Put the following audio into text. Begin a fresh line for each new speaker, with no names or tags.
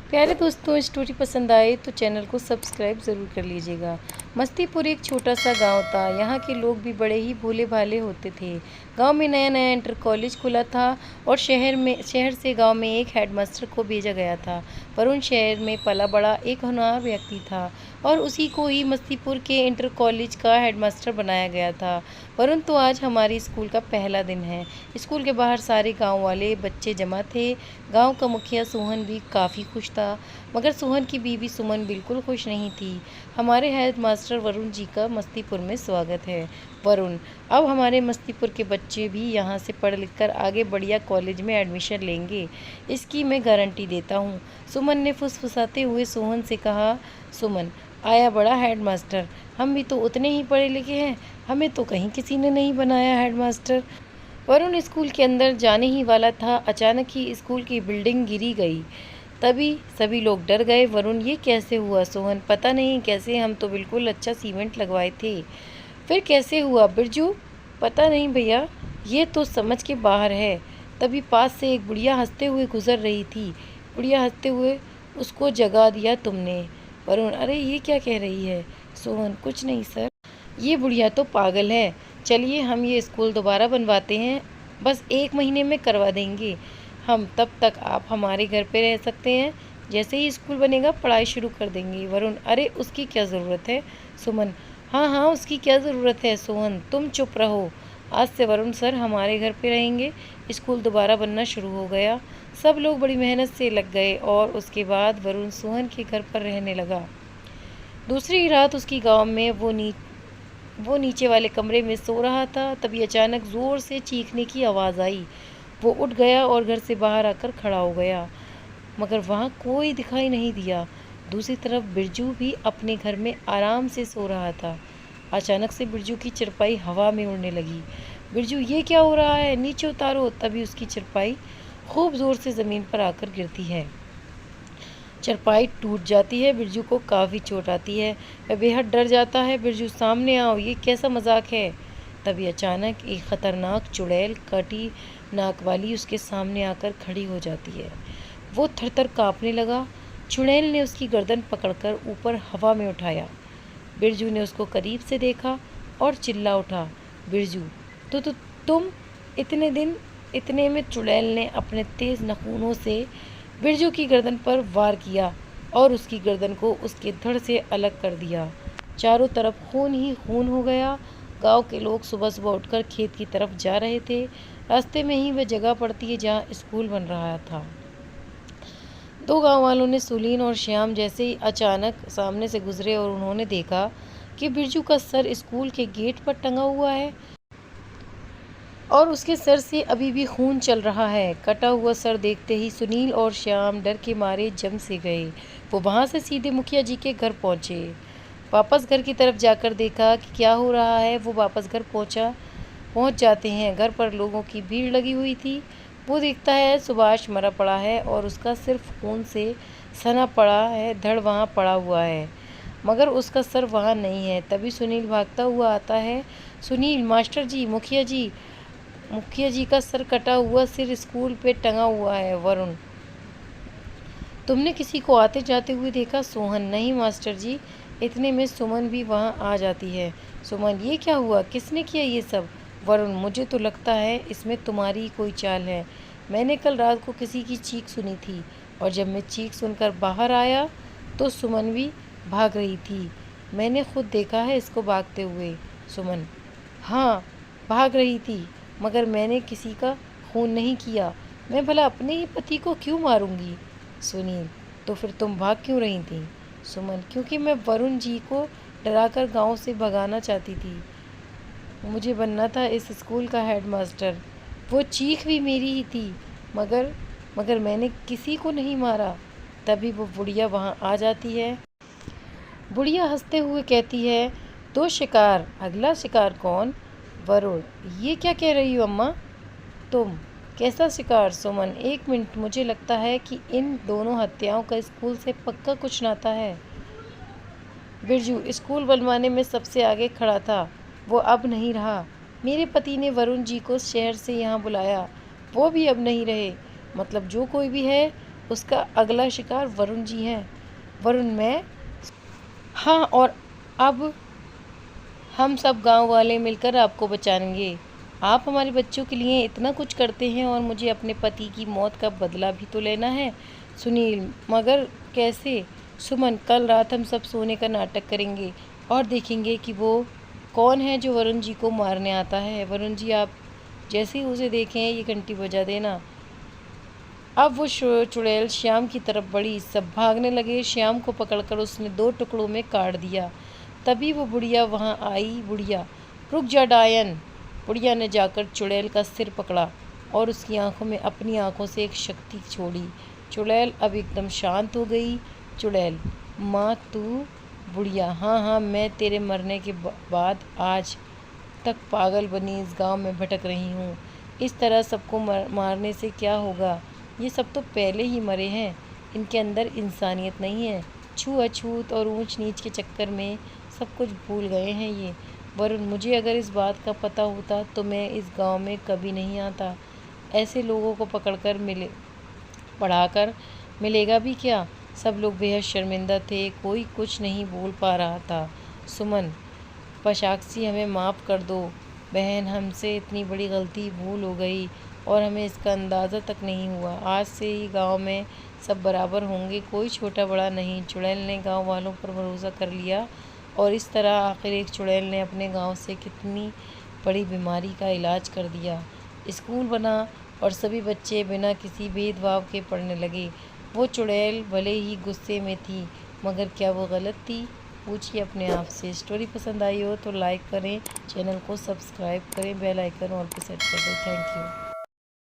प्यारे दोस्तों, स्टोरी पसंद आए तो चैनल को सब्सक्राइब ज़रूर कर लीजिएगा। मस्तीपुर एक छोटा सा गांव था। यहाँ के लोग भी बड़े ही भोले भाले होते थे। गांव में नया नया इंटर कॉलेज खुला था और शहर से गांव में एक हेडमास्टर को भेजा गया था। वरुण शहर में पला बड़ा एक होनहार व्यक्ति था और उसी को ही मस्तीपुर के इंटर कॉलेज का हेडमास्टर बनाया गया था। वरुण तो आज हमारे स्कूल का पहला दिन है। स्कूल के बाहर सारे गाँव वाले बच्चे जमा थे। गाँव का मुखिया सोहन भी काफ़ी खुश था, मगर सोहन की बीवी सुमन बिल्कुल खुश नहीं थी। हमारे हेड मास्टर वरुण जी का मस्तीपुर में स्वागत है। वरुण, अब हमारे मस्तीपुर के बच्चे भी यहाँ से पढ़ लिख कर आगे बढ़िया कॉलेज में एडमिशन लेंगे, इसकी मैं गारंटी देता हूँ। सुमन ने फुसफुसाते हुए सोहन से कहा। सुमन, आया बड़ा हेड मास्टर, हम भी तो उतने ही पढ़े लिखे हैं, हमें तो कहीं किसी ने नहीं बनाया हेड मास्टर। वरुण स्कूल के अंदर जाने ही वाला था, अचानक ही स्कूल की बिल्डिंग गिरी गई। तभी सभी लोग डर गए। वरुण, ये कैसे हुआ? सोहन, पता नहीं कैसे, हम तो बिल्कुल अच्छा सीमेंट लगवाए थे। फिर कैसे हुआ? बिरजू, पता नहीं भैया, ये तो समझ के बाहर है। तभी पास से एक बुढ़िया हंसते हुए गुजर रही थी। बुढ़िया हंसते हुए, उसको जगा दिया तुमने। वरुण, अरे ये क्या कह रही है? सोहन, कुछ नहीं सर, ये बुढ़िया तो पागल है। चलिए हम ये स्कूल दोबारा बनवाते हैं, बस 1 महीने में करवा देंगे हम, तब तक आप हमारे घर पे रह सकते हैं। जैसे ही स्कूल बनेगा पढ़ाई शुरू कर देंगे। वरुण, अरे उसकी क्या ज़रूरत है? सुमन, हाँ हाँ, उसकी क्या ज़रूरत है? सोहन, तुम चुप रहो। आज से वरुण सर हमारे घर पे रहेंगे। स्कूल दोबारा बनना शुरू हो गया। सब लोग बड़ी मेहनत से लग गए और उसके बाद वरुण सोहन के घर पर रहने लगा। दूसरी रात उसकी गाँव में वो नीचे वाले कमरे में सो रहा था। तभी अचानक ज़ोर से चीखने की आवाज़ आई। वो उठ गया और घर से बाहर आकर खड़ा हो गया, मगर वहाँ कोई दिखाई नहीं दिया। दूसरी तरफ बिरजू भी अपने घर में आराम से सो रहा था। अचानक से बिरजू की चारपाई हवा में उड़ने लगी। बिरजू, ये क्या हो रहा है? नीचे उतारो। तभी उसकी चारपाई खूब ज़ोर से ज़मीन पर आकर गिरती है। चारपाई टूट जाती है। बिरजू को काफ़ी चोट आती है। वह बेहद डर जाता है। बिरजू, सामने आओ, ये कैसा मजाक है? तभी अचानक एक खतरनाक चुड़ैल काटी नाक वाली उसके सामने आकर खड़ी हो जाती है। वो थरथर काँपने लगा। चुड़ैल ने उसकी गर्दन पकड़कर ऊपर हवा में उठाया। बिरजू ने उसको करीब से देखा और चिल्ला उठा। बिरजू, तो तुम इतने में चुड़ैल ने अपने तेज़ नाखूनों से बिरजू की गर्दन पर वार किया और उसकी गर्दन को उसके धड़ से अलग कर दिया। चारों तरफ खून ही खून हो गया। गांव के लोग सुबह सुबह उठकर खेत की तरफ जा रहे थे। रास्ते में ही वह जगह पड़ती है जहाँ स्कूल बन रहा था। 2 गांव वालों ने सुलीन और श्याम जैसे ही अचानक सामने से गुजरे और उन्होंने देखा कि बिरजू का सर स्कूल के गेट पर टंगा हुआ है और उसके सर से अभी भी खून चल रहा है। कटा हुआ सर देखते ही सुनील और श्याम डर के मारे जम से गए। वो वहाँ से सीधे मुखिया जी के घर पहुँचे। वापस घर की तरफ जाकर देखा कि क्या हो रहा है। वो वापस घर पहुँच जाते हैं। घर पर लोगों की भीड़ लगी हुई थी। वो देखता है सुभाष मरा पड़ा है और उसका सिर्फ खून से सना पड़ा है, धड़ वहाँ पड़ा हुआ है, मगर उसका सर वहाँ नहीं है। तभी सुनील भागता हुआ आता है। सुनील, मास्टर जी, मुखिया जी का सर कटा हुआ सिर स्कूल पे टंगा हुआ है। वरुण, तुमने किसी को आते जाते हुए देखा? सोहन, नहीं मास्टर जी। इतने में सुमन भी वहाँ आ जाती है। सुमन, ये क्या हुआ? किसने किया ये सब? वरुण, मुझे तो लगता है इसमें तुम्हारी कोई चाल है। मैंने कल रात को किसी की चीख सुनी थी और जब मैं चीख सुनकर बाहर आया तो सुमन भी भाग रही थी। मैंने खुद देखा है इसको भागते हुए। सुमन, हाँ, भाग रही थी, मगर मैंने किसी का खून नहीं किया। मैं भला अपने ही पति को क्यों मारूंगी? सुनील, तो फिर तुम भाग क्यों रही थी? सुमन, क्योंकि मैं वरुण जी को डराकर गांव से भगाना चाहती थी। मुझे बनना था इस स्कूल का हेडमास्टर। वो चीख भी मेरी ही थी, मगर मैंने किसी को नहीं मारा। तभी वो बुढ़िया वहाँ आ जाती है। बुढ़िया हंसते हुए कहती है, 2 शिकार, अगला शिकार कौन? वरुण, ये क्या कह रही हो अम्मा तुम? कैसा शिकार? सुमन, 1 मिनट, मुझे लगता है कि इन दोनों हत्याओं का स्कूल से पक्का कुछ नाता है। बिरजू स्कूल बनवाने में सबसे आगे खड़ा था, वो अब नहीं रहा। मेरे पति ने वरुण जी को शहर से यहाँ बुलाया, वो भी अब नहीं रहे। मतलब जो कोई भी है उसका अगला शिकार वरुण जी हैं। वरुण मैं। हाँ, और अब हम सब गांव वाले मिलकर आपको बचाएंगे। आप हमारे बच्चों के लिए इतना कुछ करते हैं और मुझे अपने पति की मौत का बदला भी तो लेना है। सुनील, मगर कैसे? सुमन, कल रात हम सब सोने का नाटक करेंगे और देखेंगे कि वो कौन है जो वरुण जी को मारने आता है। वरुण जी, आप जैसे ही उसे देखें ये घंटी बजा देना। अब वो चुड़ैल श्याम की तरफ बढ़ी। सब भागने लगे। श्याम को पकड़कर उसने 2 टुकड़ों में काट दिया। तभी वो बुढ़िया वहाँ आई। बुढ़िया, रुक जा डायन। बुढ़िया ने जाकर चुड़ैल का सिर पकड़ा और उसकी आंखों में अपनी आंखों से एक शक्ति छोड़ी। चुड़ैल अब एकदम शांत हो गई। चुड़ैल, माँ तू? बुढ़िया, हाँ हाँ, मैं तेरे मरने के बाद आज तक पागल बनी इस गांव में भटक रही हूँ। इस तरह सबको मारने से क्या होगा? ये सब तो पहले ही मरे हैं। इनके अंदर इंसानियत नहीं है। छूअछूत और ऊंच नीच के चक्कर में सब कुछ भूल गए हैं ये। वरुण, मुझे अगर इस बात का पता होता तो मैं इस गांव में कभी नहीं आता। ऐसे लोगों को पढ़ाकर मिलेगा भी क्या? सब लोग बेहद शर्मिंदा थे। कोई कुछ नहीं बोल पा रहा था। सुमन, पशाक्षी, हमें माफ़ कर दो बहन, हमसे इतनी बड़ी गलती भूल हो गई और हमें इसका अंदाज़ा तक नहीं हुआ। आज से ही गांव में सब बराबर होंगे, कोई छोटा बड़ा नहीं। चुड़ैल ने गांव वालों पर भरोसा कर लिया और इस तरह आखिर एक चुड़ैल ने अपने गांव से कितनी बड़ी बीमारी का इलाज कर दिया। स्कूल बना और सभी बच्चे बिना किसी भेदभाव के पढ़ने लगे। वो चुड़ैल भले ही गुस्से में थी, मगर क्या वो गलत थी? पूछिए अपने आप से। स्टोरी पसंद आई हो तो लाइक करें, चैनल को सब्सक्राइब करें, बेल आइकन ऑल पे सेट कर दें। Thank you.